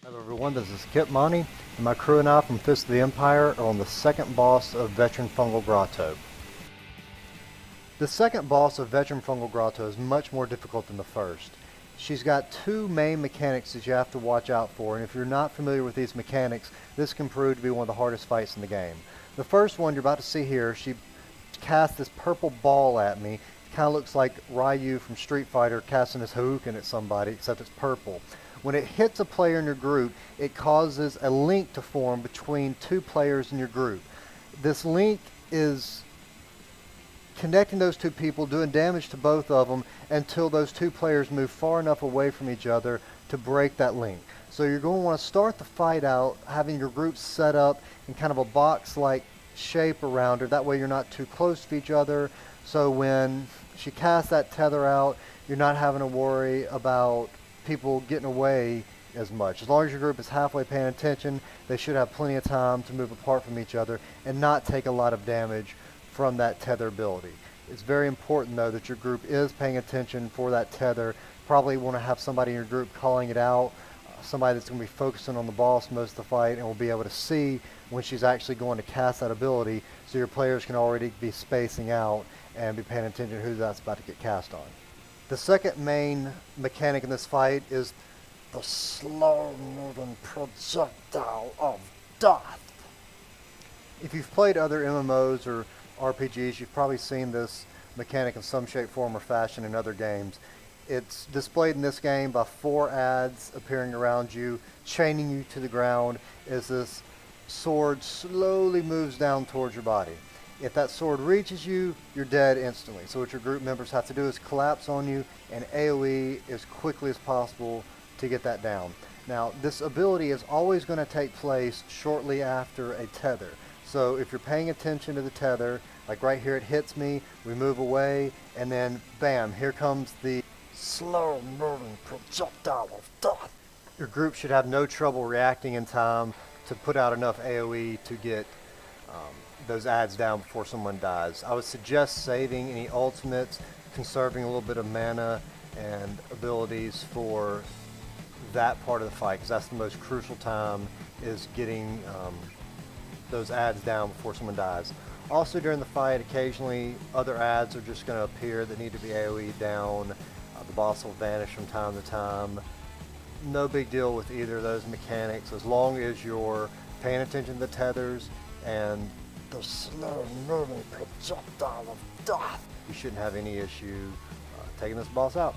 Hello everyone, this is Gamyne, and my crew and I from Fist of the Empire are on the second boss of Veteran Fungal Grotto. The second boss of Veteran Fungal Grotto is much more difficult than the first. She's got two main mechanics that you have to watch out for, and if you're not familiar with these mechanics, this can prove to be one of the hardest fights in the game. The first one you're about to see here, she casts this purple ball at me. It kind of looks like Ryu from Street Fighter casting his Hadouken at somebody, except it's purple. When it hits a player in your group, it causes a link to form between two players in your group. This link is connecting those two people, doing damage to both of them until those two players move far enough away from each other to break that link. So you're going to want to start the fight out having your group set up in kind of a box-like shape around her. That way you're not too close to each other. So when she casts that tether out, you're not having to worry about people getting away as much. As long as your group is halfway paying attention, they should have plenty of time to move apart from each other and not take a lot of damage from that tether ability. It's very important though that your group is paying attention for that tether. Probably want to have somebody in your group calling it out, somebody that's going to be focusing on the boss most of the fight and will be able to see when she's actually going to cast that ability, so your players can already be spacing out and be paying attention to who that's about to get cast on. The second main mechanic in this fight is the slow-moving projectile of death. If you've played other MMOs or RPGs, you've probably seen this mechanic in some shape, form, or fashion in other games. It's displayed in this game by 4 adds appearing around you, chaining you to the ground as this sword slowly moves down towards your body. If that sword reaches you, you're dead instantly. So what your group members have to do is collapse on you and AoE as quickly as possible to get that down. Now, this ability is always going to take place shortly after a tether. So if you're paying attention to the tether, like right here it hits me, we move away, and then bam, here comes the slow-moving projectile of death. Your group should have no trouble reacting in time to put out enough AoE to get those adds down before someone dies. I would suggest saving any ultimates, conserving a little bit of mana and abilities for that part of the fight, because that's the most crucial time, is getting those adds down before someone dies. Also during the fight, occasionally other adds are just going to appear that need to be AoE down. The boss will vanish from time to time. No big deal with either of those mechanics as long as you're paying attention to the tethers and the slow-moving projectile of death. You shouldn't have any issue taking this boss out.